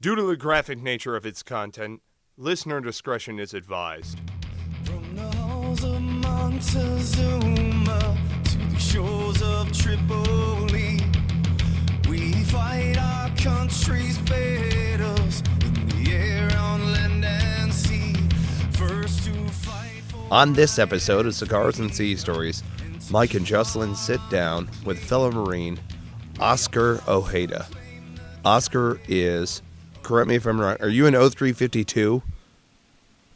Due to the graphic nature of its content, listener discretion is advised. From the halls of Montezuma to the shores of Tripoli, we fight our country's battles in the air, on land and sea. First to fight for... On this episode of Cigars and Sea Stories, Mike and Juslin sit down with fellow Marine Oskar Ojeda. Oskar is, correct me if I'm wrong, are you an 0352?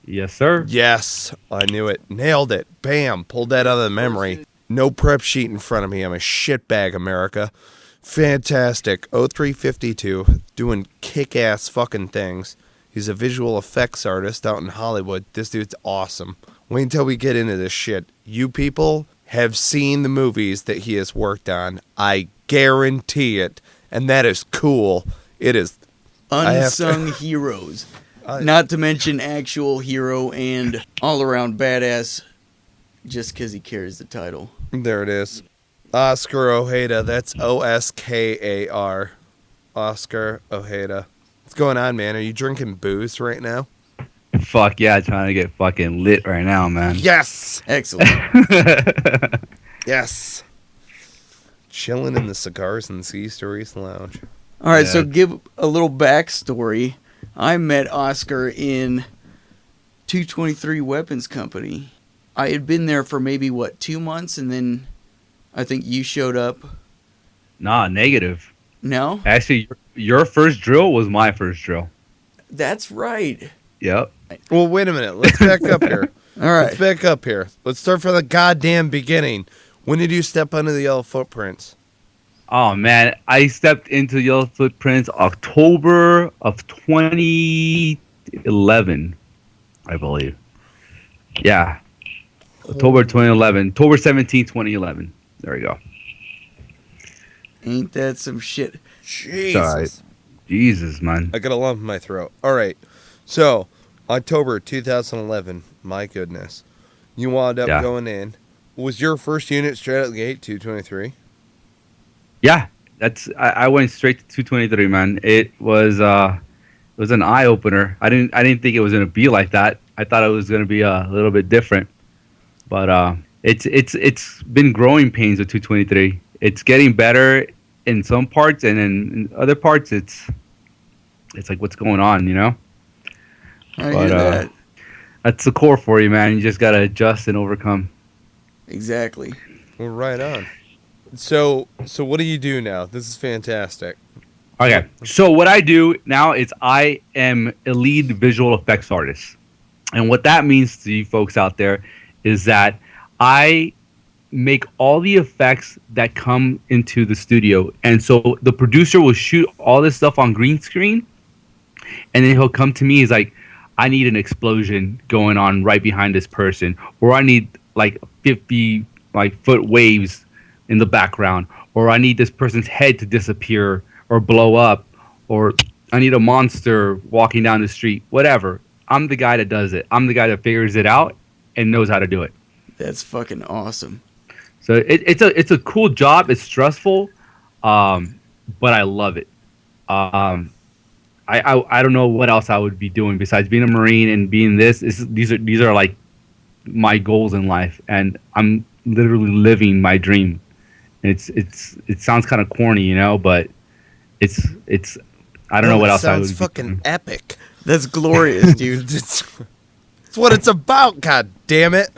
Yes, sir. Yes, I knew it. Nailed it. Bam. Pulled that out of the memory. No prep sheet in front of me. I'm a shitbag, America. Fantastic. 0352, doing kick-ass fucking things. He's a visual effects artist out in Hollywood. This dude's awesome. Wait until we get into this shit. You people have seen the movies that he has worked on. I guarantee it. And that is cool. It is. Unsung heroes. Not to mention actual hero and all-around badass just because he carries the title. There it is. Oskar Ojeda. That's Oskar. Oskar Ojeda. What's going on, man? Are you drinking booze right now? Fuck yeah, trying to get fucking lit right now, man. Yes! Excellent. Yes. Chilling in the Cigars and Sea Stories lounge. All right, Yeah. so give a little backstory. I met Oskar in 223 Weapons Company. I had been there for maybe, 2 months, and then I think you showed up. Nah, negative. No? Actually, your first drill was my first drill. That's right. Yep. Well, wait a minute. Let's back up here. All right. Let's back up here. Let's start from the goddamn beginning. When did you step under the yellow footprints? Oh, man. I stepped into Yellow Footprints October of 2011, I believe. Yeah. October 2011. October 17, 2011. There we go. Ain't that some shit? Jesus. Sorry. Jesus, man. I got a lump in my throat. All right. So, October 2011. My goodness. You wound up going in. Was your first unit straight out the gate 223? Yeah. I went straight to 223, man. It was an eye opener. I didn't think it was gonna be like that. I thought it was gonna be a little bit different. But it's been growing pains with 223. It's getting better in some parts, and in other parts, it's like, what's going on, you know? I hear that. That's the core for you, man. You just gotta adjust and overcome. Exactly. Well, right on. So what do you do now? This is fantastic. Okay, so what I do now is I am a lead visual effects artist. And what that means to you folks out there is that I make all the effects that come into the studio. And so the producer will shoot all this stuff on green screen, and then he'll come to me. He's like, I need an explosion going on right behind this person, or I need like 50 foot waves in the background, or I need this person's head to disappear or blow up, or I need a monster walking down the street, whatever. I'm the guy that does it. I'm the guy that figures it out and knows how to do it. That's fucking awesome. So it's a cool job. It's stressful, but I love it. I don't know what else I would be doing besides being a Marine and being this. These are like my goals in life, and I'm literally living my dream. It sounds kind of corny, you know, but it's I don't know what else I would be doing. Sounds fucking epic. That's glorious, dude. It's what it's about, god damn it.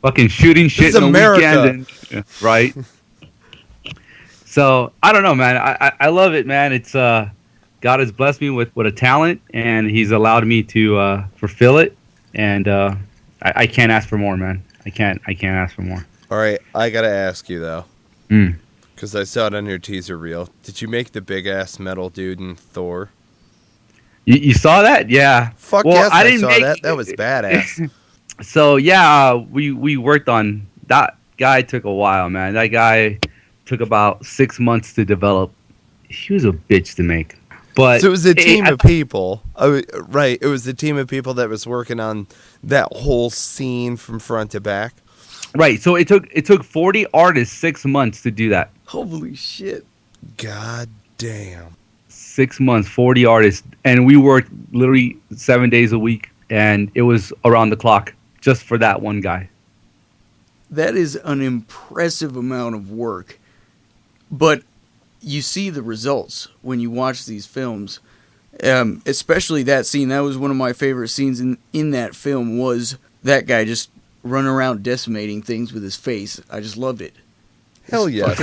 Fucking shooting shit in the weekend. Right. So, I don't know, man. I love it, man. It's God has blessed me with a talent, and he's allowed me to fulfill it, and I can't ask for more, man. I can't ask for more. All right, I got to ask you though. Because I saw it on your teaser reel. Did you make the big-ass metal dude in Thor? You saw that? Yeah. Fuck well, yes, I didn't saw that. That was badass. So, yeah, we worked on... That guy took a while, man. That guy took about 6 months to develop. He was a bitch to make. But so it was a team of people. Right, it was a team of people that was working on that whole scene from front to back. Right, so it took 40 artists 6 months to do that. Holy shit. God damn. 6 months, 40 artists, and we worked literally 7 days a week, and it was around the clock just for that one guy. That is an impressive amount of work. But you see the results when you watch these films. Especially that scene. That was one of my favorite scenes in that film, was that guy just running around decimating things with his face. I just loved it. Hell yes.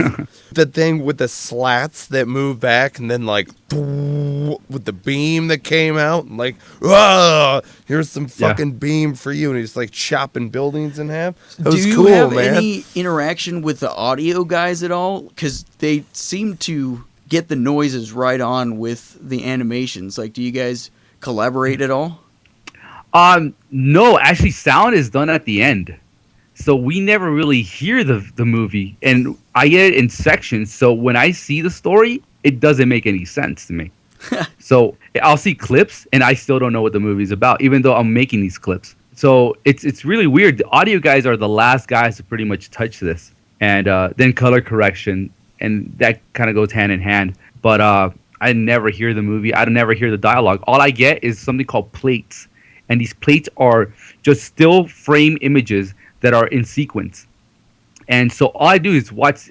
The thing with the slats that move back and then like with the beam that came out and like, here's some fucking beam for you. And he's like chopping buildings in half. That was cool, man. Do you have any interaction with the audio guys at all? Because they seem to get the noises right on with the animations. Like, do you guys collaborate at all? No, actually sound is done at the end. So we never really hear the movie, and I get it in sections. So when I see the story, it doesn't make any sense to me. So I'll see clips, and I still don't know what the movie's about, even though I'm making these clips. So it's really weird. The audio guys are the last guys to pretty much touch this, and then color correction, and that kind of goes hand in hand. But I never hear the movie. I never hear the dialogue. All I get is something called plates, and these plates are just still frame images that are in sequence. And so all I do is watch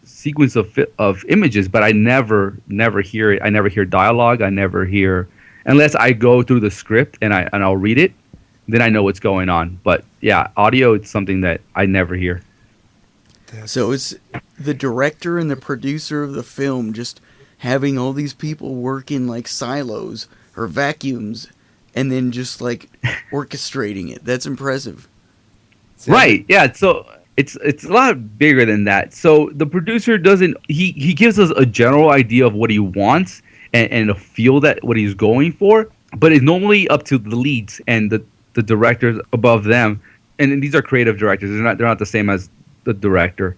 sequence of images, but I never hear it. I never hear dialogue. I never hear, unless I go through the script and I'll read it, then I know what's going on. But yeah, audio, it's something that I never hear. So it's the director and the producer of the film just having all these people work in like silos or vacuums and then just like orchestrating it. That's impressive. Right, yeah, so it's a lot bigger than that. So the producer doesn't, he gives us a general idea of what he wants and a feel that what he's going for, but it's normally up to the leads and the directors above them. And these are creative directors. They're not the same as the director.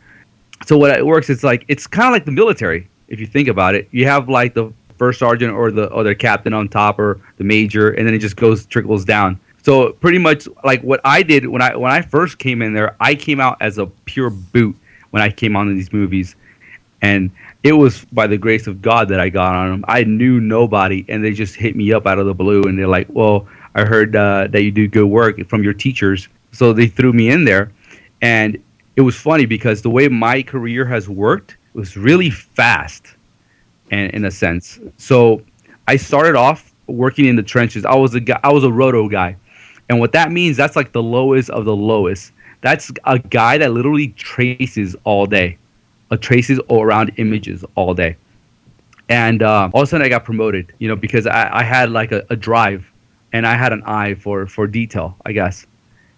So what it works, it's kind of like the military, if you think about it. You have like the first sergeant or the other captain on top, or the major, and then it just trickles down. So pretty much like what I did when I first came in there, I came out as a pure boot when I came on these movies. And it was by the grace of God that I got on them. I knew nobody, and they just hit me up out of the blue, and they're like, well, I heard that you do good work from your teachers. So they threw me in there. And it was funny because the way my career has worked was really fast, and in a sense. So I started off working in the trenches. I was a roto guy. And what that means, that's like the lowest of the lowest. That's a guy that literally traces all day. Traces all around images all day. And all of a sudden I got promoted, because I had like a drive, and I had an eye for detail, I guess.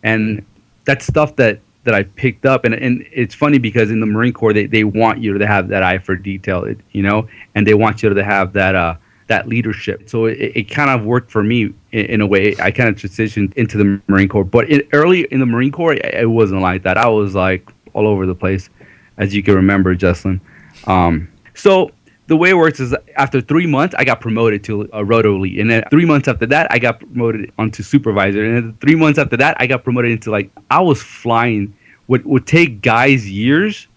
And that's stuff that I picked up. And it's funny because in the Marine Corps, they want you to have that eye for detail, and they want you to have that leadership. So it kind of worked for me in a way. I kind of transitioned into the Marine Corps. But early in the Marine Corps, it wasn't like that. I was like all over the place, as you can remember, Juslin. So the way it works is after 3 months, I got promoted to a roto lead. And then 3 months after that, I got promoted onto supervisor. And then 3 months after that, I got promoted into I was flying. What would take guys years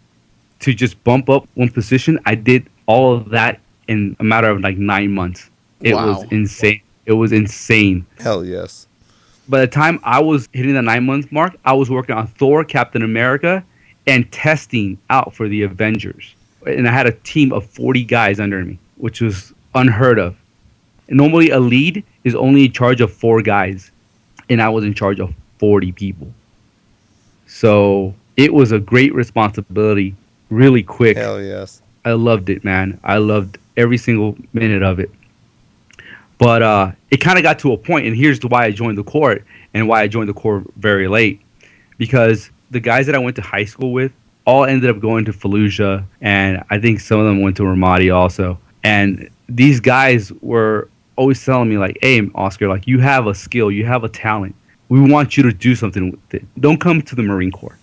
to just bump up one position, I did all of that in a matter of 9 months. It was insane. It was insane. Hell yes. By the time I was hitting the 9 month mark, I was working on Thor, Captain America, and testing out for the Avengers. And I had a team of 40 guys under me, which was unheard of. And normally a lead is only in charge of 4 guys, and I was in charge of 40 people. So it was a great responsibility, really quick. Hell yes. I loved it, man. I loved every single minute of it. But it kind of got to a point, and here's why I joined the Corps, and why I joined the Corps very late. Because the guys that I went to high school with all ended up going to Fallujah, and I think some of them went to Ramadi also. And these guys were always telling me, hey, Oskar, you have a skill, you have a talent. We want you to do something with it. Don't come to the Marine Corps.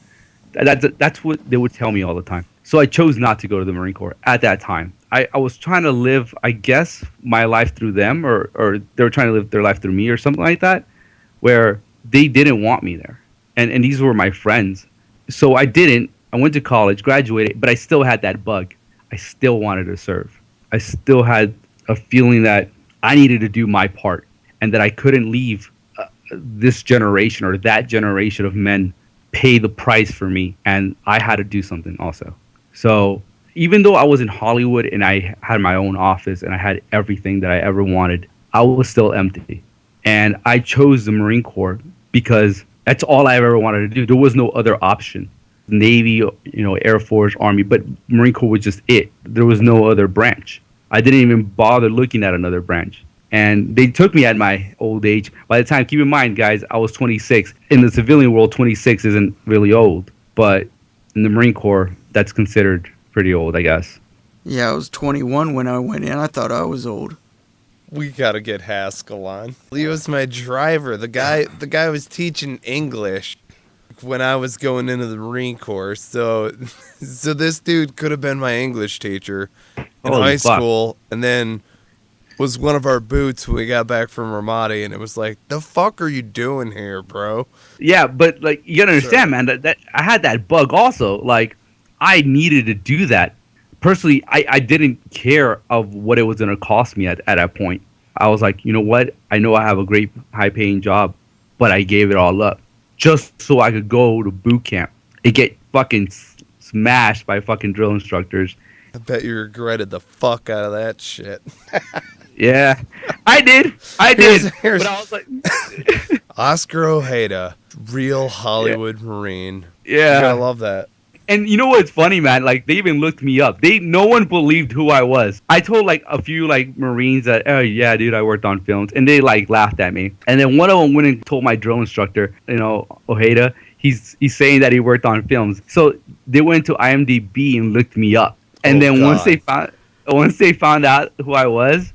That's what they would tell me all the time. So I chose not to go to the Marine Corps at that time. I was trying to live, I guess, my life through them, or they were trying to live their life through me or something like that, where they didn't want me there. And these were my friends. So I didn't. I went to college, graduated, but I still had that bug. I still wanted to serve. I still had of feeling that I needed to do my part and that I couldn't leave this generation or that generation of men pay the price for me, and I had to do something also. So even though I was in Hollywood and I had my own office and I had everything that I ever wanted, I was still empty. And I chose the Marine Corps because that's all I ever wanted to do. There was no other option. Navy, Air Force, Army, but Marine Corps was just it. There was no other branch. I didn't even bother looking at another branch. And they took me at my old age. By the time, keep in mind, guys, I was 26. In the civilian world, 26 isn't really old. But in the Marine Corps, that's considered pretty old, I guess. Yeah, I was 21 when I went in. I thought I was old. We gotta get Haskell on. He was my driver. The guy was teaching English when I was going into the Marine Corps. So this dude could have been my English teacher in high school, and then was one of our boots when we got back from Ramadi, and it was like, the fuck are you doing here, bro? Yeah, but like you gotta understand, man, that I had that bug also. Like, I needed to do that. Personally, I didn't care of what it was gonna cost me at that point. I was like, you know what? I know I have a great high paying job, but I gave it all up just so I could go to boot camp and get fucking smashed by fucking drill instructors. I bet you regretted the fuck out of that shit. Yeah, I did. Here's but I was like, Oskar Ojeda, real Hollywood Marine. Yeah, you gotta love that. And you know what's funny, man? Like, they even looked me up. No one believed who I was. I told like a few like Marines that, oh yeah, dude, I worked on films, and they like laughed at me. And then one of them went and told my drill instructor, Ojeda, he's saying that he worked on films. So they went to IMDb and looked me up. And then once they found out who I was,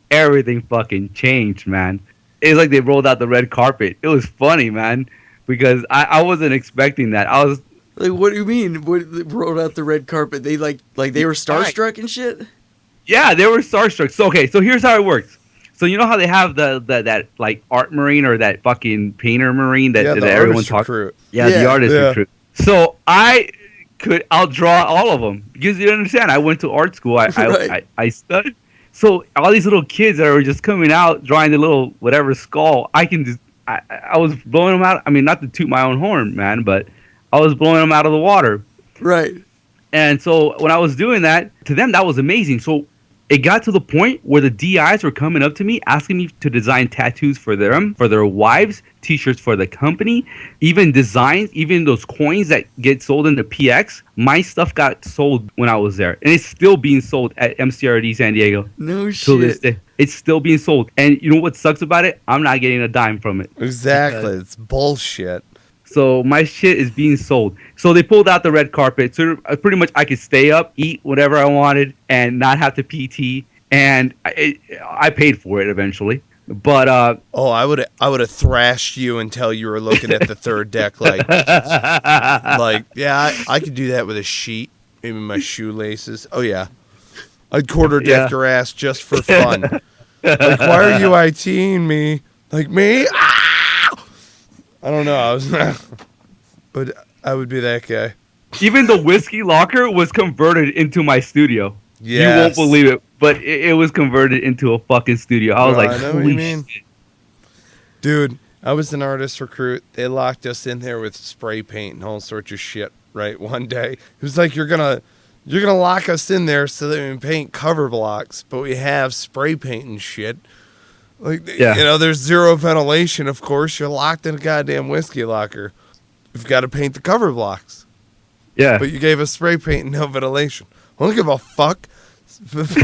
everything fucking changed, man. It's like they rolled out the red carpet. It was funny, man, because I wasn't expecting that. I was like, what do you mean? What, they rolled out the red carpet? They like they were starstruck and shit? Yeah, they were starstruck. So here's how it works. So you know how they have that like art marine or that fucking painter marine that everyone talks about? Yeah, the artist recruit. So I'll draw all of them, because you understand, I went to art school. I studied. So all these little kids that are just coming out drawing the little whatever skull, I was blowing them out. I mean, not to toot my own horn, man, but I was blowing them out of the water. Right. And so when I was doing that, to them, that was amazing. So it got to the point where the DIs were coming up to me, asking me to design tattoos for them, for their wives, T-shirts for the company, even designs, even those coins that get sold in the PX. My stuff got sold when I was there, and it's still being sold at MCRD San Diego. No shit. To this day, it's still being sold. And you know what sucks about it? I'm not getting a dime from it. Exactly. It's bullshit. So my shit is being sold. So they pulled out the red carpet. So pretty much I could stay up, eat whatever I wanted, and not have to PT. And I paid for it eventually. But I would have thrashed you until you were looking at the third deck like yeah, I could do that with a sheet, maybe my shoelaces. Oh yeah, I'd quarter deck your ass just for fun. Like, why are you ITing me? Like, me? I don't know. I would be that guy. Even the whiskey locker was converted into my studio. Yes. You won't believe it, but it was converted into a fucking studio. I was like, I know what you mean. Dude, I was an artist recruit. They locked us in there with spray paint and all sorts of shit, right? One day. It was like, you're gonna lock us in there so that we can paint cover blocks, but we have spray paint and shit. Like, there's zero ventilation, of course. You're locked in a goddamn whiskey locker. You've got to paint the cover blocks. Yeah. But you gave us spray paint and no ventilation. I don't give a fuck. Like,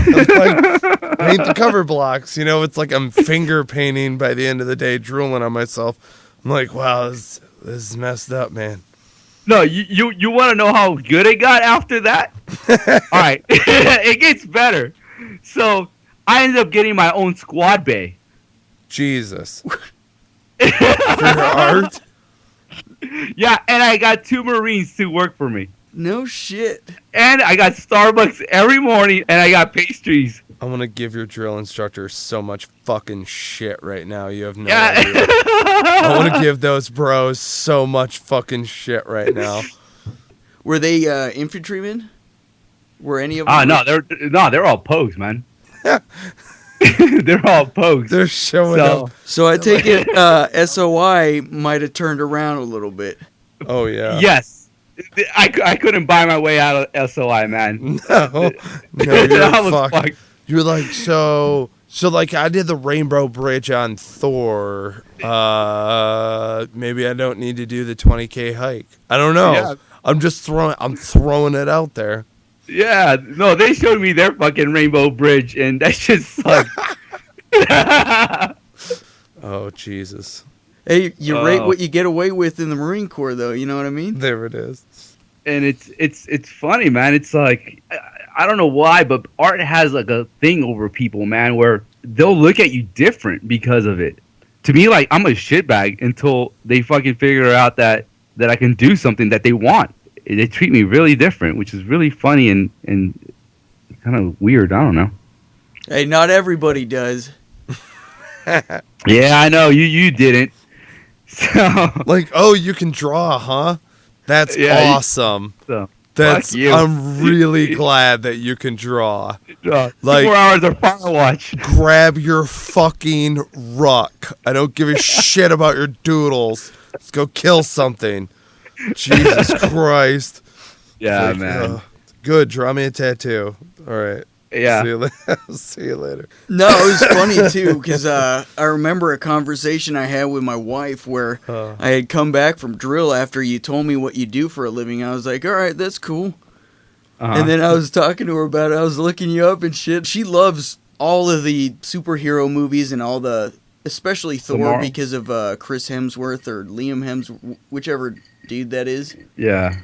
paint the cover blocks. It's like I'm finger painting by the end of the day, drooling on myself. I'm like, wow, this is messed up, man. No, you want to know how good it got after that? All right. It gets better. So I ended up getting my own squad bay. Jesus. For your art? Yeah, and I got 2 Marines to work for me. No shit. And I got Starbucks every morning, and I got pastries. I want to give your drill instructor so much fucking shit right now. You have no idea. I want to give those bros so much fucking shit right now. Were they infantrymen? Were any of them? They're all pogues, man. They're all pokes. They're showing So- up. So I take it SOI might have turned around a little bit. Oh yeah. Yes. I couldn't buy my way out of SOI, man. No, no, I you're was fucked. fucked. You're like so like I did the Rainbow Bridge on Thor. Maybe I don't need to do the 20K hike. I don't know. Yeah. I'm throwing it out there. Yeah. No, they showed me their fucking Rainbow Bridge, and that shit sucked. Oh Jesus. Hey, you rate what you get away with in the Marine Corps, though. You know what I mean? There it is. And it's funny, man. It's like I don't know why, but art has like a thing over people, man, where they'll look at you different because of it. To me, like I'm a shitbag until they fucking figure out that I can do something that they want. They treat me really different, which is really funny and kind of weird. I don't know. Hey, not everybody does. Yeah, I know you didn't. So Like, oh, you can draw, huh? That's Yeah, awesome. so That's fuck you. I'm really glad that you can draw. Like- 4 hours of Firewatch. Grab your fucking ruck. I don't give a shit about your doodles. Let's go kill something. Jesus Christ. Yeah, Like, man. good. Draw me a tattoo. All right. Yeah. See you later. No, it was funny too because I remember a conversation I had with my wife where I had come back from drill after you told me what you do for a living. I was like, all right, that's cool. Uh-huh. And then I was talking to her about it. I was looking you up and shit. She loves all of the superhero movies and all the, especially Thor Tomorrow. because of Chris Hemsworth or Liam Hemsworth, whichever dude that is. Yeah.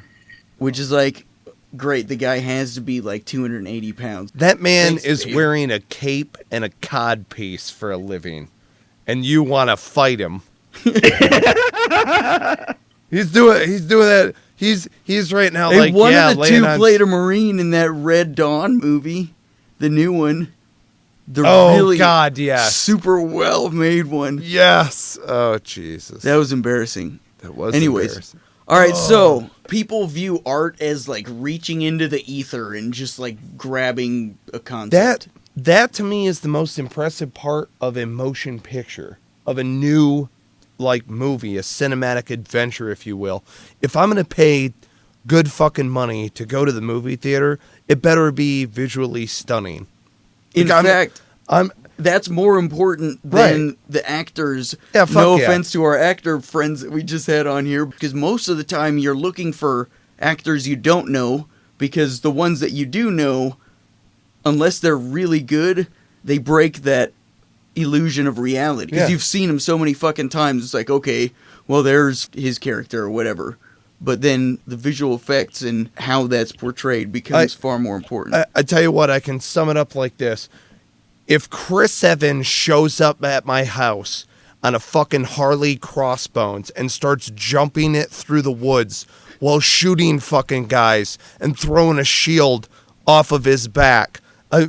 Which is like, great, the guy has to be like 280 pounds. That man Thanks, is babe. wearing a cape and a cod piece for a living, and you want to fight him. He's doing that. He's right now Hey, like one yeah, of the laying two on- played a Marine in that Red Dawn movie, the new one. The Oh really God, yes, super well made one. yes. Oh Jesus, That was embarrassing. that was Anyways. embarrassing. All right, so people view art as like reaching into the ether and just like grabbing a concept. That to me is the most impressive part of a motion picture, of a new like movie, a cinematic adventure, if you will. If I'm gonna pay good fucking money to go to the movie theater, it better be visually stunning. In Like, fact, I'm that's more important than Right. the actors. Yeah, fuck no yeah. offense to our actor friends that we just had on here, because most of the time you're looking for actors you don't know, because the ones that you do know, unless they're really good, they break that illusion of reality. Because Yeah. you've seen them so many fucking times, it's like, okay, well, there's his character or whatever. But then the visual effects and how that's portrayed becomes far more important. I tell you what, I can sum it up like this. If Chris Evans shows up at my house on a fucking Harley Crossbones and starts jumping it through the woods while shooting fucking guys and throwing a shield off of his back,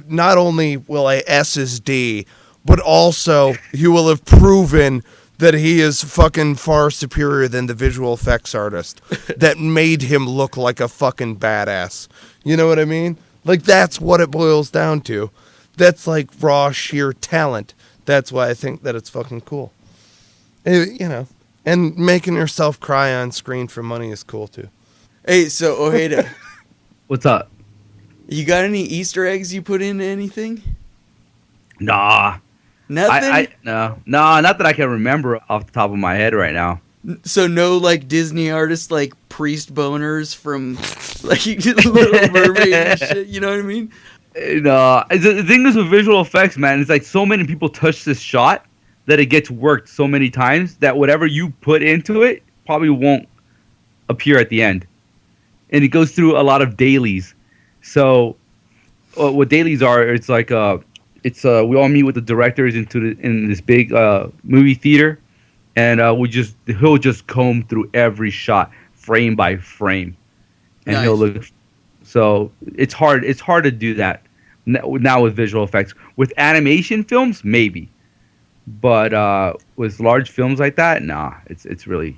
not only will I S his D, but also he will have proven that he is fucking far superior than the visual effects artist that made him look like a fucking badass. You know what I mean? Like, that's what it boils down to. That's like raw, sheer talent. That's why I think that it's fucking cool. You know, and making yourself cry on screen for money is cool too. Hey, so Ojeda, What's up? you got any Easter eggs you put into anything? Nah. Nothing? No, not that I can remember off the top of my head right now. So no, like, Disney artists, like, priest boners from, like, Little Mermaid and shit, you know what I mean? No, the thing is with visual effects, man, it's like so many people touch this shot that it gets worked so many times that whatever you put into it probably won't appear at the end. And it goes through a lot of dailies. So what dailies are, it's like we all meet with the directors in this big movie theater, and he'll just comb through every shot frame by frame, and Nice. he'll look. So it's hard to do that now with visual effects. With animation films, maybe, but with large films like that, nah, it's really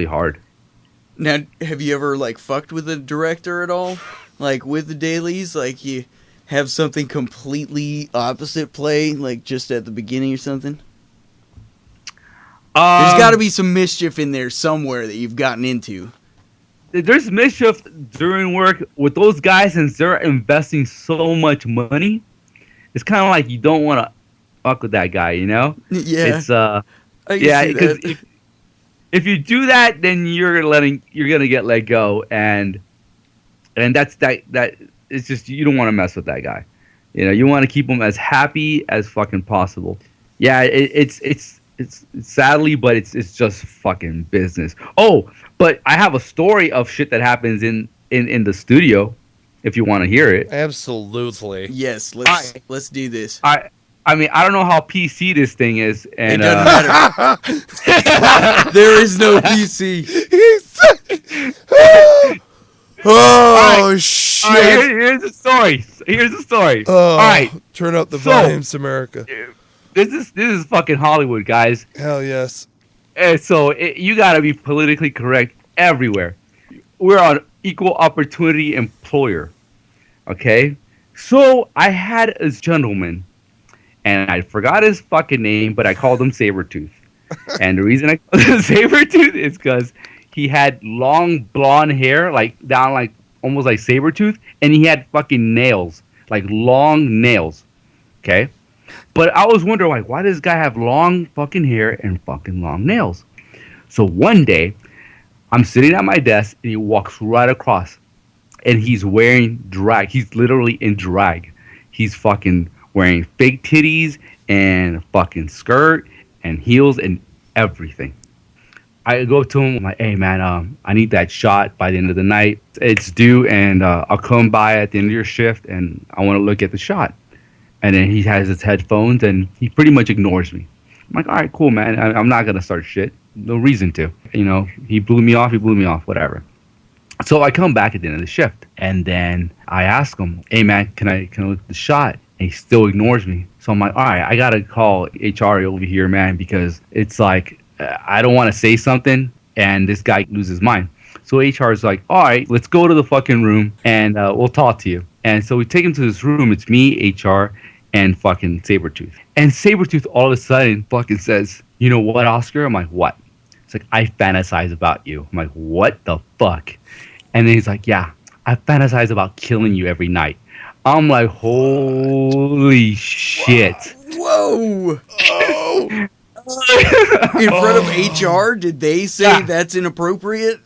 hard. Now, have you ever, like, fucked with a director at all? Like, with the dailies? Like, have something completely opposite play, like just at the beginning or something? There's got to be some mischief in there somewhere that you've gotten into. There's mischief during work with those guys, since they're investing so much money. It's kind of like you don't want to fuck with that guy, you know? Yeah. It's I can yeah, see because that. if you do that, then you're gonna get let go, and that's that. It's just, you don't want to mess with that guy. You know, you want to keep him as happy as fucking possible. Yeah, it's sadly, but it's just fucking business. Oh, but I have a story of shit that happens in the studio, if you want to hear it. Absolutely. Yes, let's do this. I mean, I don't know how PC this thing is, and It doesn't matter. There is no PC. Oh, shit. all right, here's the story. Here's the story. Oh, All right, turn up the so- volumes, America. this is fucking Hollywood, guys. Hell yes. And so you gotta be politically correct everywhere. We're an equal opportunity employer, okay? So I had this gentleman, and I forgot his fucking name, but I called him Sabretooth. And the reason I called him Sabretooth is because he had long blonde hair, like down like almost like Sabretooth, and he had fucking nails, like long nails, okay? But I was wondering, like, why does this guy have long fucking hair and fucking long nails? So one day, I'm sitting at my desk, and he walks right across, and he's wearing drag. He's literally in drag. He's fucking wearing fake titties and a fucking skirt and heels and everything. I go to him, I'm like, hey man, I need that shot by the end of the night. It's due, and I'll come by at the end of your shift, and I want to look at the shot. And then he has his headphones, and he pretty much ignores me. I'm like, all right, cool, man. I'm not gonna start shit. No reason to. You know, he blew me off, whatever. So I come back at the end of the shift, and then I ask him, hey man, can I look at the shot? And he still ignores me. So I'm like, all right, I gotta call HR over here, man, because it's like, I don't want to say something and this guy loses his mind. So HR is like, all right, let's go to the fucking room and we'll talk to you. And so we take him to this room. It's me, HR, and fucking Sabretooth. And Sabretooth all of a sudden fucking says, you know what, Oscar? I'm like, what? It's like, I fantasize about you. I'm like, what the fuck? And then he's like, yeah, I fantasize about killing you every night. I'm like, holy shit. Whoa! Oh. In front of HR, did they say that's inappropriate?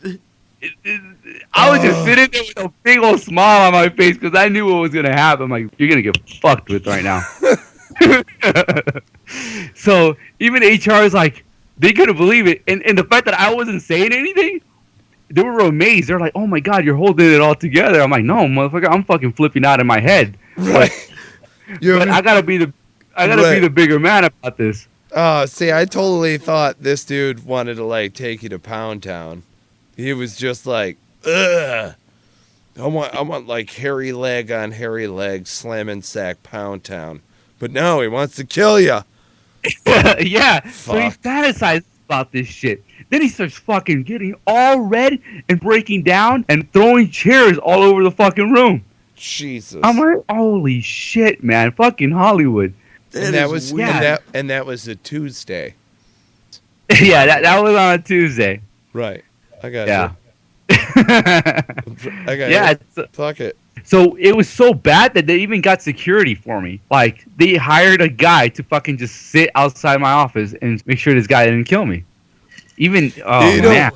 I was just sitting there with a big old smile on my face because I knew what was going to happen. I'm like, you're going to get fucked with right now. So even HR is like, they couldn't believe it. And the fact that I wasn't saying anything, they were amazed. They're like, oh my God, you're holding it all together. I'm like, no, motherfucker, I'm fucking flipping out in my head. Right. But I gotta be the bigger man about this. See, I totally thought this dude wanted to, like, take you to Pound Town. He was just like, ugh. I want like hairy leg on hairy leg, slamming sack, Pound Town. But no, he wants to kill you. Yeah. Fuck. So he fantasizes about this shit. Then he starts fucking getting all red and breaking down and throwing chairs all over the fucking room. Jesus. I'm like, holy shit, man. Fucking Hollywood. That was weird. and that was a Tuesday. Yeah, that was on a Tuesday. Right. I got Yeah. I got Yeah. Fuck it. So it was so bad that they even got security for me. Like, they hired a guy to fucking just sit outside my office and make sure this guy didn't kill me. Even, oh, you man.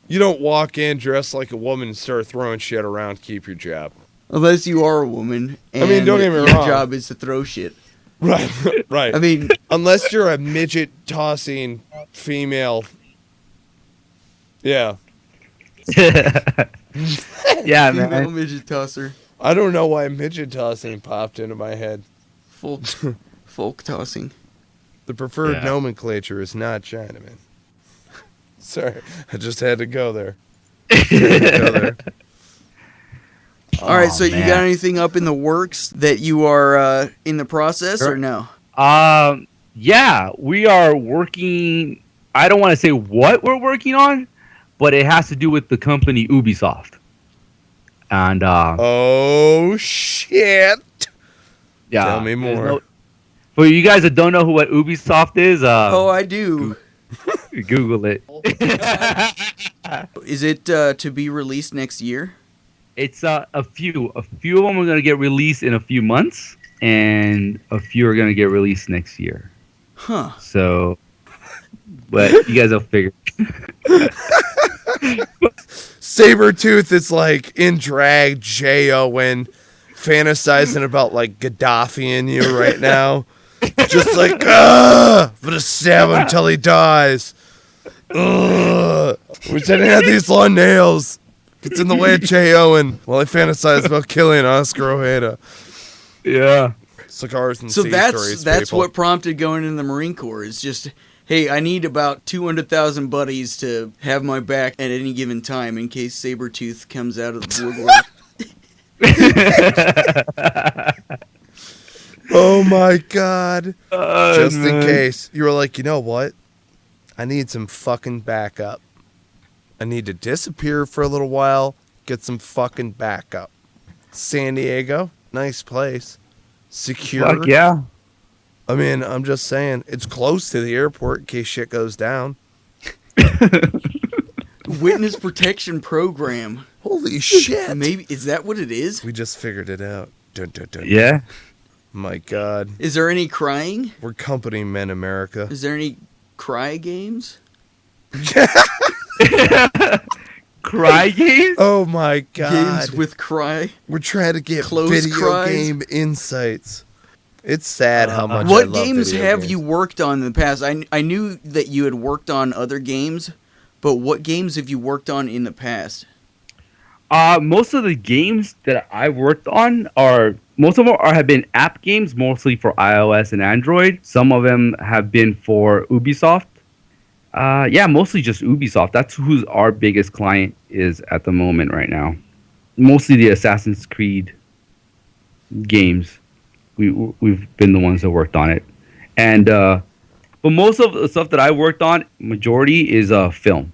you don't walk in dressed like a woman and start throwing shit around. Keep your job. Unless you are a woman. And I mean, don't get me your wrong. job is to throw shit. Right. Right. I mean, unless you're a midget tossing female. Yeah. Yeah, female man. midget tosser. I don't know why midget tossing popped into my head. Folk tossing. The preferred Yeah. nomenclature is not Chinaman. Sorry, I just had to go there. All right, so you man. got anything up in the works that you are in the process Sure. or no? Yeah, we are working. I don't want to say what we're working on, but it has to do with the company Ubisoft. And Oh shit! yeah, Tell me more. For you guys that don't know what Ubisoft is, Oh, I do. Google it. Is it to be released next year? It's a few of them are gonna get released in a few months, and a few are gonna get released next year. Huh. So, but you guys will figure. Sabretooth is like in drag J-O-N, fantasizing about like Gaddafi in you right now. Just like, I'm gonna stab him till he dies. Ugh. Wish I didn't have these long nails. It's in the way of J-O-N while I fantasize about killing Oskar Ojeda. Yeah. Cigars and So Sea that's Stories, people. what prompted going into the Marine Corps. Is just, hey, I need about 200,000 buddies to have my back at any given time in case Sabretooth comes out of the woodwork. Oh my god. Just in man. case. You were like, you know what? I need some fucking backup. I need to disappear for a little while, get some fucking backup. San Diego, nice place. Secure. Fuck yeah. I mean, I'm just saying, it's close to the airport in case shit goes down. Witness protection program. Holy shit. Maybe is that what it is? We just figured it out. Dun, dun, dun. Yeah. My god. Is there any crying? We're company men, America. Is there any cry games? Cry games? Oh my god. Games with cry. We're trying to get Close video cries. game insights. It's sad how much I What love games video have games. you worked on in the past? I knew that you had worked on other games, but what games have you worked on in the past? Most of the games that I worked on have been app games, mostly for iOS and Android. Some of them have been for Ubisoft. Yeah, mostly just Ubisoft. That's who our biggest client is at the moment right now. Mostly the Assassin's Creed games. We've been the ones that worked on it, and but most of the stuff that I worked on, majority is film.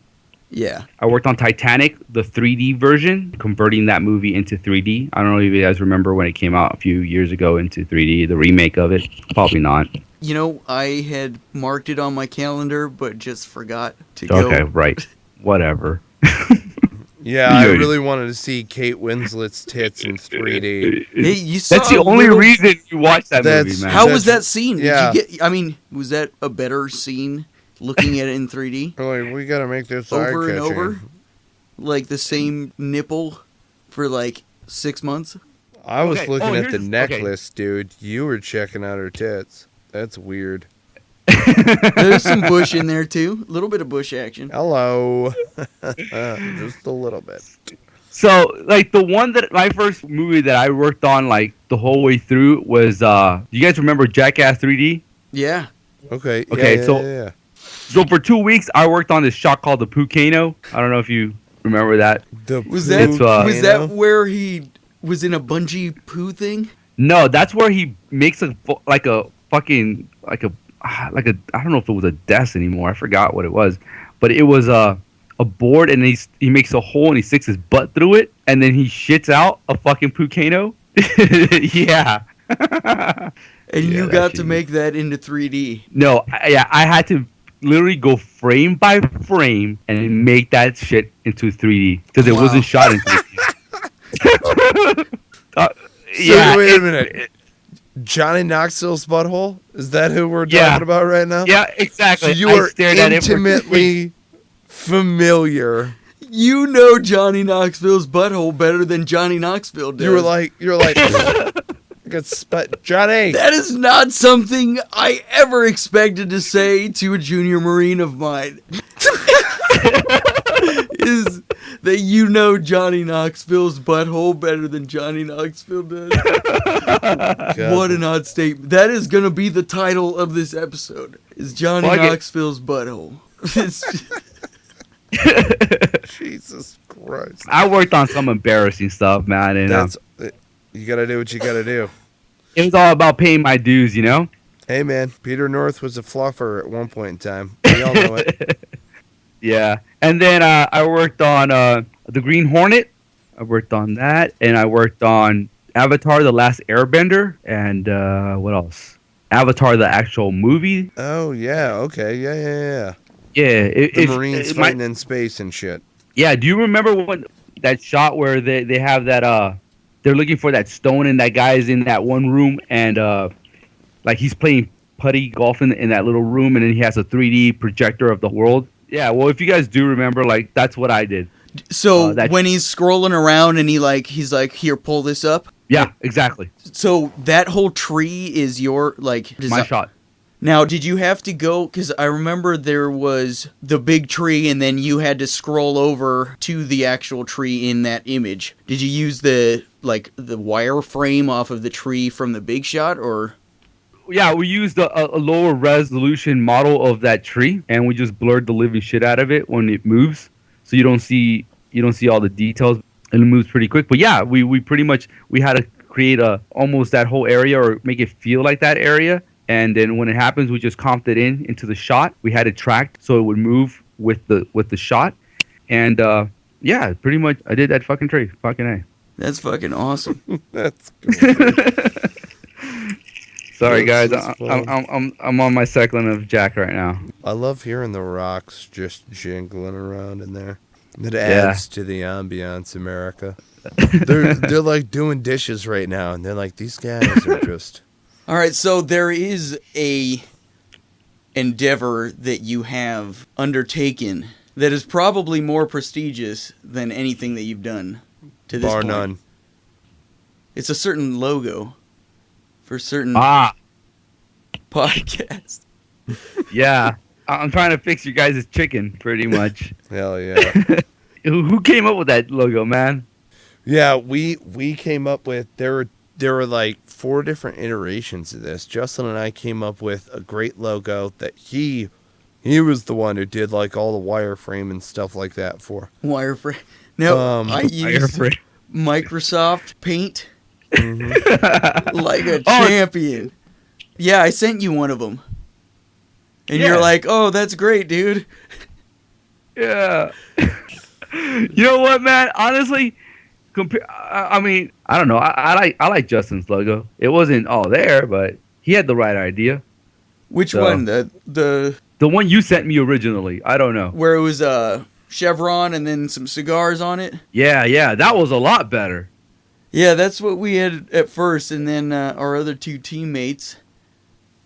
Yeah. I worked on Titanic, the 3D version, converting that movie into 3D. I don't know if you guys remember when it came out a few years ago into 3D, the remake of it. Probably not. You know, I had marked it on my calendar, but just forgot to go. Okay, right. Whatever. Yeah, I Yeah. really wanted to see Kate Winslet's tits in 3D. Hey, you saw That's the a only little- reason you watch that That's- movie, man. How was that scene? Yeah. Did you get? I mean, was that a better scene looking at it in 3D? We're like, we gotta make this Over and eye-catching. over, like the same nipple for like 6 months. I was Okay, looking at here's the okay. necklace, dude. You were checking out her tits. That's weird. There's some bush in there too. A little bit of bush action. Hello. Just a little bit. So, like, my first movie that I worked on, like, the whole way through was, you guys remember Jackass 3D? Yeah. Okay. Okay, yeah, so- yeah. So, for 2 weeks, I worked on this shot called the Pucano. I don't know if you remember that. Was that It's, was that where he was in a bungee poo thing? No, that's where he makes I don't know if it was a desk anymore. I forgot what it was, but it was a board, and he makes a hole and he sticks his butt through it, and then he shits out a fucking Pucano. Yeah. And Yeah, you that got to shit- make that into 3D. No, I had to literally go frame by frame and make that shit into 3D because it Wow. wasn't shot in 3D. So wait a minute. Johnny Knoxville's butthole? Is that who we're Yeah. talking about right now? Yeah, exactly. So you I are stared at it for 2 weeks. intimately familiar. You know Johnny Knoxville's butthole better than Johnny Knoxville does. You were like, I got spat. Johnny. that is not something I ever expected to say to a junior Marine of mine. Is that you know Johnny Knoxville's butthole better than Johnny Knoxville does? God. What an odd statement. That is going to be the title of this episode. Is Johnny Fuck it. Knoxville's butthole. Jesus Christ. I worked on some embarrassing stuff, man, and That's you gotta do what you gotta do. it was all about paying my dues, you know? Hey man, Peter North was a fluffer at one point in time. We all know it. Yeah. And then I worked on the Green Hornet. I worked on that, and I worked on Avatar: The Last Airbender, and what else? Avatar: The actual movie. Oh yeah, okay, yeah. Yeah, The Marines fighting in space and shit. Yeah, do you remember when that shot where they have that they're looking for that stone and that guy is in that one room and like he's playing putty golf in that little room and then he has a 3D projector of the world? Yeah, well, if you guys do remember, like that's what I did. So when he's scrolling around and he's like, here, pull this up. Yeah, exactly. So that whole tree is your My shot. Now, did you have to go? Because I remember there was the big tree, and then you had to scroll over to the actual tree in that image. Did you use the wireframe off of the tree from the big shot, or? Yeah, we used a lower resolution model of that tree, and we just blurred the living shit out of it when it moves, so you don't see all the details, and it moves pretty quick. But yeah, we pretty much we had to create almost that whole area or make it feel like that area. And then when it happens, we just comped it into the shot. We had it tracked so it would move with the shot. And yeah, pretty much I did that fucking tree. Fucking A. That's fucking awesome. That's cool. Sorry guys, I'm on my second of Jack right now. I love hearing the rocks just jingling around in there. It adds to the ambiance, America. They're like doing dishes right now, and they're like, these guys are just. All right, so there is a endeavor that you have undertaken that is probably more prestigious than anything that you've done to this Bar point. none. It's a certain logo for certain podcast. Yeah, I'm trying to fix you guys' chicken, pretty much. Hell yeah. Who came up with that logo, man? Yeah, we came up with there were like 4 different iterations of this. Juslin and I came up with a great logo that he was the one who did like all the wireframe and stuff like that for. Wireframe. No, I used Microsoft Paint like a champion. Yeah, I sent you one of them. And you're like, oh, that's great, dude. Yeah. You know what, man? Honestly, I mean, I don't know. I like Justin's logo. It wasn't all there, but he had the right idea. Which one? The one you sent me originally. I don't know. Where it was chevron and then some cigars on it? Yeah. That was a lot better. Yeah, that's what we had at first, and then our other 2 teammates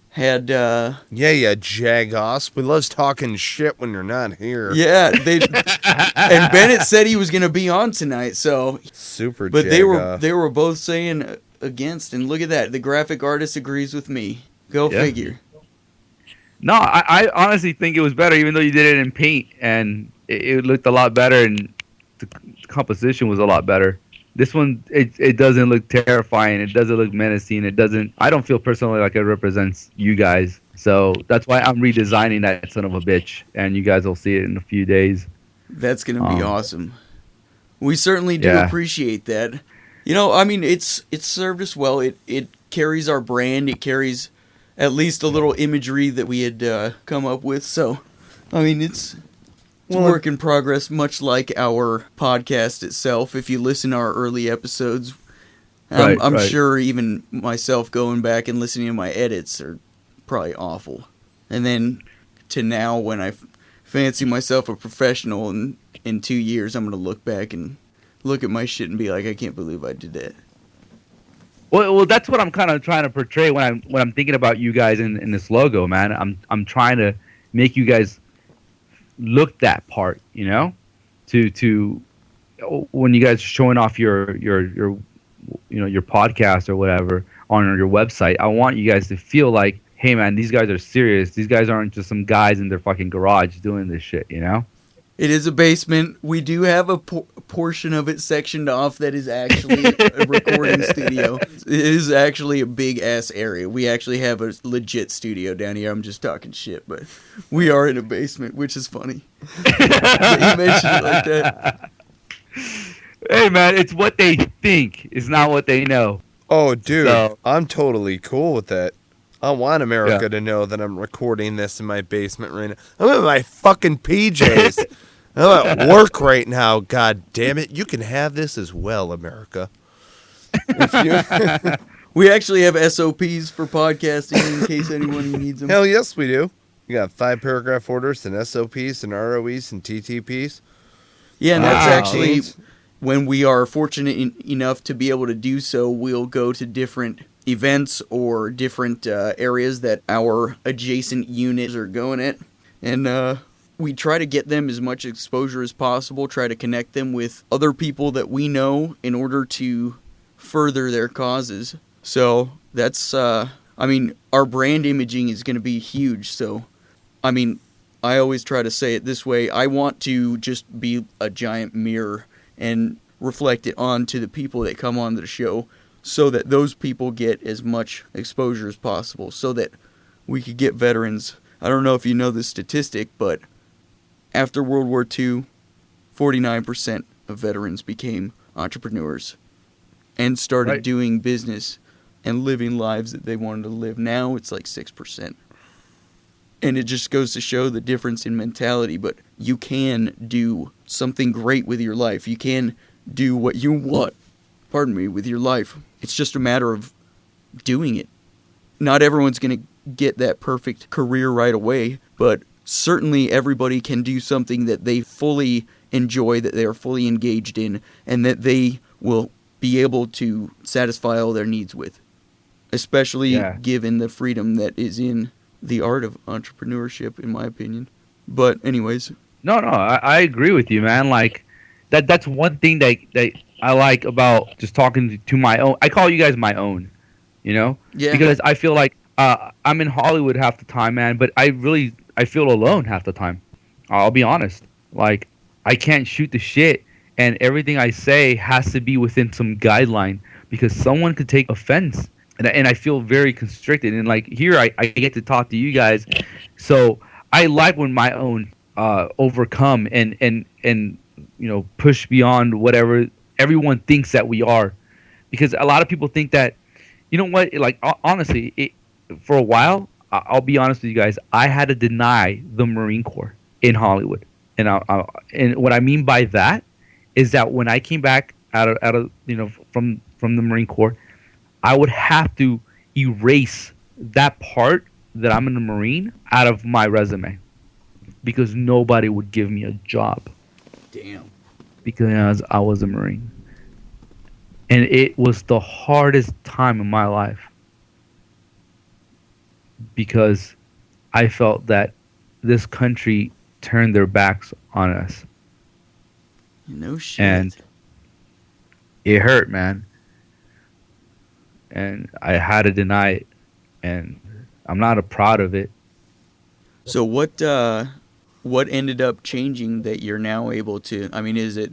had Jagos. We loves talking shit when you're not here. Yeah, and Bennett said he was going to be on tonight, so super. But they were both saying against, and look at that, the graphic artist agrees with me. Go figure. No, I honestly think it was better, even though you did it in paint, and it looked a lot better, and the composition was a lot better. This one, it doesn't look terrifying. It doesn't look menacing. I don't feel personally like it represents you guys. So that's why I'm redesigning that son of a bitch. And you guys will see it in a few days. That's going to be awesome. We certainly do appreciate that. You know, I mean, it's served us well. It carries our brand. It carries at least a little imagery that we had come up with. So, I mean, it's work in progress, much like our podcast itself. If you listen to our early episodes, I'm sure even myself going back and listening to my edits are probably awful. And then to now, when I fancy myself a professional, and in 2 years, I'm going to look back and look at my shit and be like, I can't believe I did that. Well, that's what I'm kind of trying to portray when I'm thinking about you guys in this logo, man. I'm trying to make you guys look that part, you know, to when you guys are showing off your podcast or whatever on your website. I want you guys to feel like, hey man, these guys are serious. These guys aren't just some guys in their fucking garage doing this shit, you know. It is a basement. We do have a portion of it sectioned off that is actually a recording studio. It is actually a big-ass area. We actually have a legit studio down here. I'm just talking shit, but we are in a basement, which is funny. You mentioned it like that. Hey, man, it's what they think. It's not what they know. Oh, dude, so, I'm totally cool with that. I want America to know that I'm recording this in my basement right now. I'm in my fucking PJs. I'm at work right now. God damn it! You can have this as well, America. We actually have SOPs for podcasting in case anyone needs them. Hell yes, we do. We got 5-paragraph orders and SOPs and ROEs and TTPs. Yeah, and that's Wow. actually when we are fortunate enough to be able to do so, we'll go to different events or different areas that our adjacent units are going at. And we try to get them as much exposure as possible, try to connect them with other people that we know in order to further their causes. So that's, our brand imaging is going to be huge. So, I always try to say it this way. I want to just be a giant mirror and reflect it onto the people that come on the show so that those people get as much exposure as possible so that we could get veterans. I don't know if you know this statistic, but after World War II, 49% of veterans became entrepreneurs and started doing business and living lives that they wanted to live. Now it's like 6%. And it just goes to show the difference in mentality. But you can do something great with your life. You can do what you want, with your life. It's just a matter of doing it. Not everyone's going to get that perfect career right away, but certainly everybody can do something that they fully enjoy, that they are fully engaged in, and that they will be able to satisfy all their needs with. Especially given the freedom that is in the art of entrepreneurship, in my opinion. But anyways. No, I agree with you, man. Like, that's one thing that I like about just talking to my own. I call you guys my own, you know? Yeah. Because I feel like I'm in Hollywood half the time, man, but I feel alone half the time. I'll be honest. Like, I can't shoot the shit, and everything I say has to be within some guideline because someone could take offense. And I feel very constricted. And like here, I get to talk to you guys. So I like when my own overcome and push beyond whatever everyone thinks that we are. Because a lot of people think that, you know what, like honestly, for a while, I'll be honest with you guys, I had to deny the Marine Corps in Hollywood. And and what I mean by that is that when I came back out of from the Marine Corps, I would have to erase that part that I'm in the Marine out of my resume because nobody would give me a job. Damn. Because I was a Marine. And it was the hardest time in my life because I felt that this country turned their backs on us. No shit. And it hurt, man. And I had to deny it, and I'm not proud of it. So what ended up changing that you're now able to? I mean, is it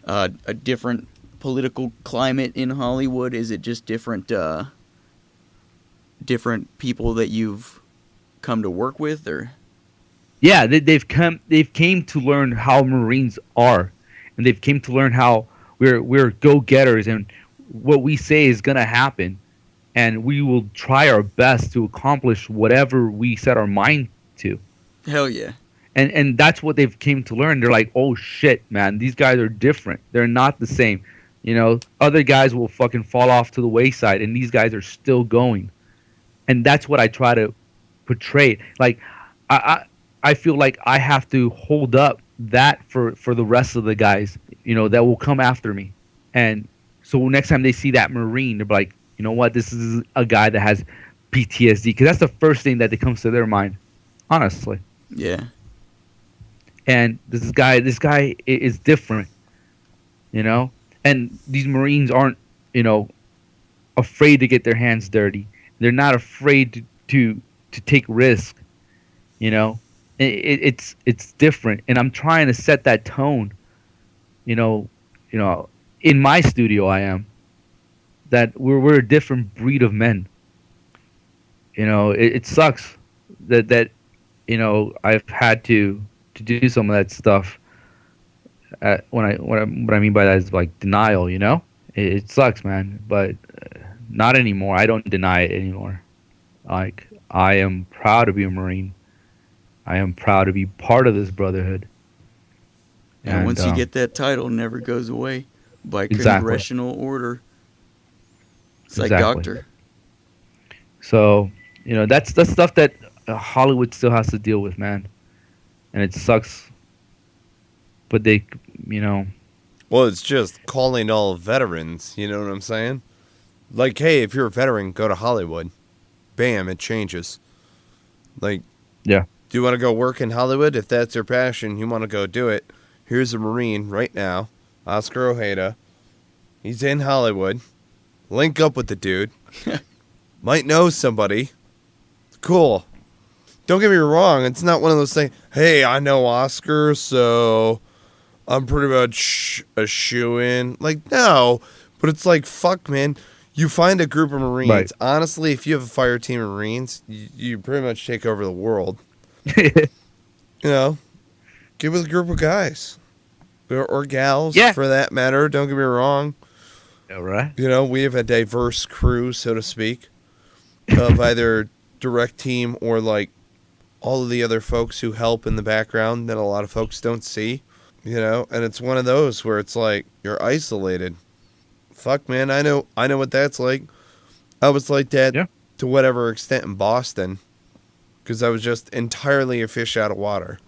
a different political climate in Hollywood? Is it just different people that you've come to work with, or? Yeah, they've came to learn how Marines are, and they've came to learn how we're go-getters and what we say is going to happen, and we will try our best to accomplish whatever we set our mind to. Hell yeah. And that's what they've came to learn. They're like, oh shit, man, these guys are different. They're not the same. You know, other guys will fucking fall off to the wayside, and these guys are still going. And that's what I try to portray. Like, I feel like I have to hold up that for the rest of the guys, that will come after me. And so next time they see that Marine, they're like, you know what? This is a guy that has PTSD. Because that's the first thing that comes to their mind, honestly. Yeah. And this guy is different, And these Marines aren't, afraid to get their hands dirty. They're not afraid to take risk, It's different. And I'm trying to set that tone, in my studio I am. That we're a different breed of men. It sucks that I've had to do some of that stuff. What I mean by that is like denial. It sucks, man. But not anymore. I don't deny it anymore. Like, I am proud to be a Marine. I am proud to be part of this brotherhood. And once you get that title, it never goes away by congressional order. It's like doctor. So, that's the stuff that Hollywood still has to deal with, man. And it sucks. But they, Well, it's just calling all veterans, you know what I'm saying? Like, hey, if you're a veteran, go to Hollywood. Bam, it changes. Like, yeah. Do you want to go work in Hollywood? If that's your passion, you want to go do it. Here's a Marine right now, Oskar Ojeda. He's in Hollywood. Link up with the dude. Might know somebody. Cool. Don't get me wrong. It's not one of those things, hey, I know Oskar, so I'm pretty much a shoo-in. Like, no. But it's like, fuck, man. You find a group of Marines. Right. Honestly, if you have a fire team of Marines, you pretty much take over the world. Get with a group of guys. Or gals, for that matter. Don't get me wrong. All right. We have a diverse crew, so to speak, of either direct team or, like, all of the other folks who help in the background that a lot of folks don't see. And it's one of those where it's like, you're isolated. Fuck, man, I know what that's like. I was like that to whatever extent in Boston, because I was just entirely a fish out of water.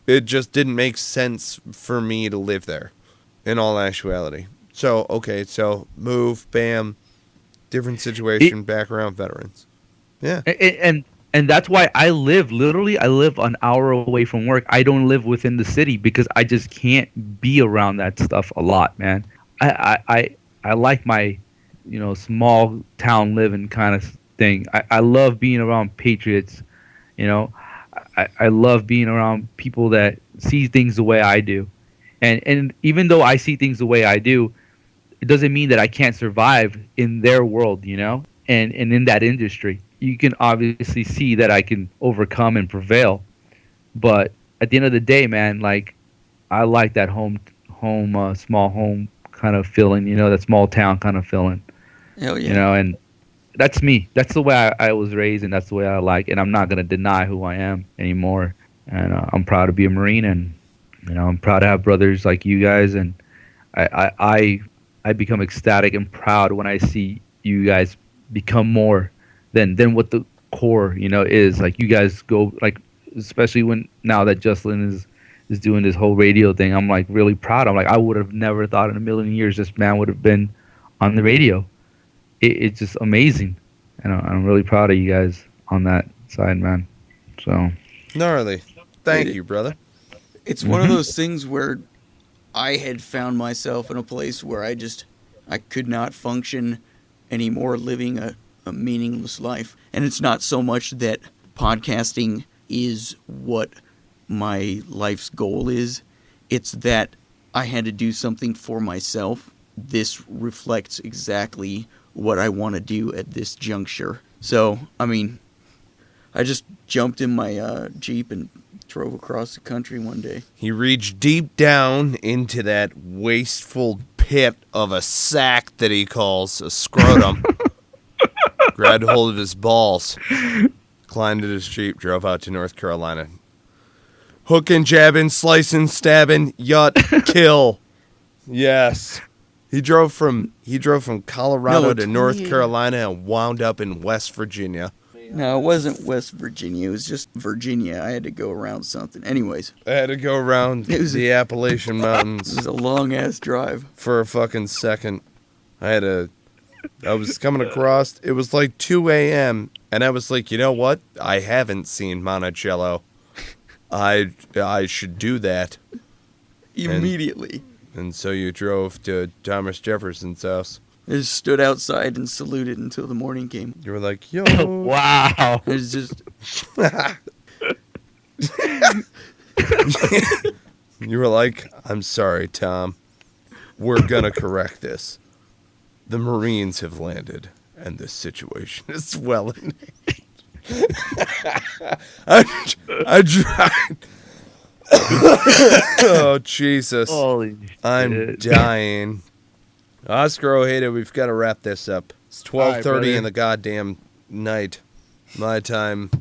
It just didn't make sense for me to live there, in all actuality. So, okay, move, bam, different situation, background, veterans. Yeah. And that's why I live an hour away from work. I don't live within the city because I just can't be around that stuff a lot, man. I like my, small town living kind of thing. I love being around patriots, I love being around people that see things the way I do. And even though I see things the way I do, it doesn't mean that I can't survive in their world, and in that industry. You can obviously see that I can overcome and prevail. But at the end of the day, man, like, I like that small home kind of feeling, that small town kind of feeling. Hell yeah. And that's me. That's the way I was raised, and that's the way I like. And I'm not going to deny who I am anymore. And I'm proud to be a Marine, and I'm proud to have brothers like you guys. And I become ecstatic and proud when I see you guys become more than what the core, is. Like, you guys go, like, especially when now that Juslin is doing this whole radio thing, I'm like really proud. I'm like, I would have never thought in a million years this man would have been on the radio. It's just amazing, and I'm really proud of you guys on that side, man. So gnarly. Thank you, brother. It's one of those things where I had found myself in a place where I could not function anymore living a meaningless life. And it's not so much that podcasting is what my life's goal is. It's that I had to do something for myself. This reflects exactly what I want to do at this juncture. So, I just jumped in my Jeep and drove across the country one day. He reached deep down into that wasteful pit of a sack that he calls a scrotum. Grabbed hold of his balls, climbed into his Jeep, drove out to North Carolina. Hooking, jabbing, slicing, stabbing, yut, kill. Yes. He drove from Colorado to North Carolina and wound up in West Virginia. No, it wasn't West Virginia. It was just Virginia. I had to go around something. Anyways. I had to go around the Appalachian Mountains. It was a long-ass drive. For a fucking second. I was coming across. It was like 2 a.m. And I was like, you know what? I haven't seen Monticello. I should do that. Immediately. And so you drove to Thomas Jefferson's house. I just stood outside and saluted until the morning came. You were like, yo. Wow. It was just... You were like, I'm sorry, Tom. We're going to correct this. The Marines have landed, and this situation is well in hand. I tried. Oh, Jesus. Holy I'm shit. dying. Oskar Ojeda, we've got to wrap this up. It's 12:30 right, in the goddamn night. My time.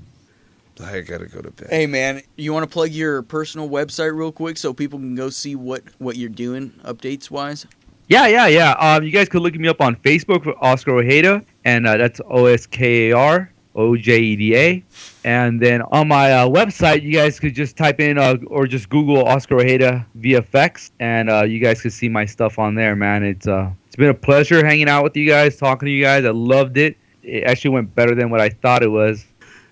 I gotta go to bed. Hey, man, you want to plug your personal website real quick so people can go see what you're doing updates-wise? Yeah. You guys could look me up on Facebook for Oskar Ojeda, and that's OSKAR OJEDA. And then on my website, you guys could just type in or just Google Oskar Ojeda VFX, and you guys could see my stuff on there, man. It's been a pleasure hanging out with you guys, talking to you guys. I loved it. It actually went better than what I thought it was.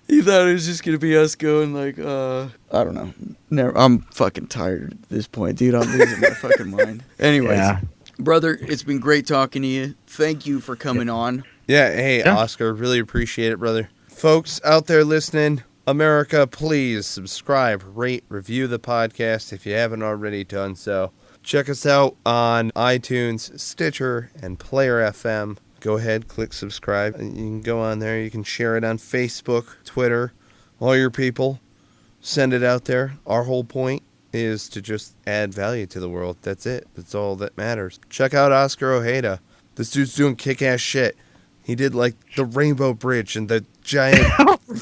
You thought it was just going to be us going like, I don't know. Never. I'm fucking tired at this point, dude. I'm losing my fucking mind. Anyways, brother, it's been great talking to you. Thank you for coming on. Yeah, hey, Oskar, really appreciate it, brother. Folks out there listening, America, please subscribe, rate, review the podcast if you haven't already done so. Check us out on iTunes, Stitcher, and Player FM. Go ahead, click subscribe. You can go on there. You can share it on Facebook, Twitter, all your people. Send it out there. Our whole point is to just add value to the world. That's it. That's all that matters. Check out Oskar Ojeda. This dude's doing kick-ass shit. He did, like, the Rainbow Bridge and the giant...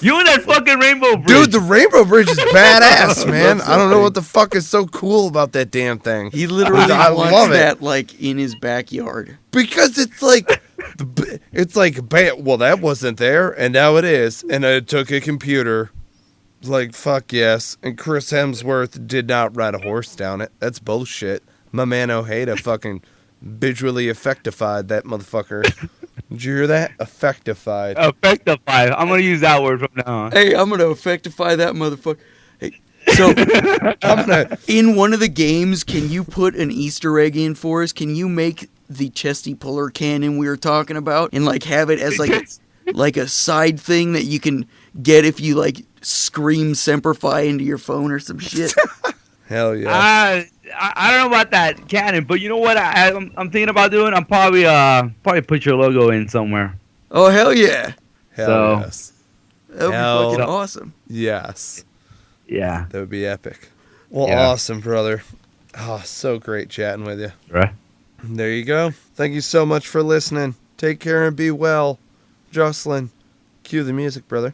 You and that fucking Rainbow Bridge. Dude, the Rainbow Bridge is badass, man. I don't know what the fuck is so cool about that damn thing. He literally wants that, like, in his backyard. Because it's like... well, that wasn't there, and now it is. And it took a computer. Like, fuck yes. And Chris Hemsworth did not ride a horse down it. That's bullshit. My man Ojeda fucking visually effectified that motherfucker. Did you hear that? Effectified. Effectify. I'm going to use that word from now on. Hey, I'm going to effectify that motherfucker. Hey, so, in one of the games, can you put an Easter egg in for us? Can you make the chesty puller cannon we were talking about and, like, have it as, like a side thing that you can get if you, like, scream Semper Fi into your phone or some shit? Hell yeah. I don't know about that cannon, but you know what I'm thinking about doing? I'm probably put your logo in somewhere. Oh, hell yeah. Hell yes. That would be fucking awesome. Yes. Yeah. That would be epic. Well, Yeah. awesome, brother. Oh, so great chatting with you. Right. There you go. Thank you so much for listening. Take care and be well. Juslin, cue the music, brother.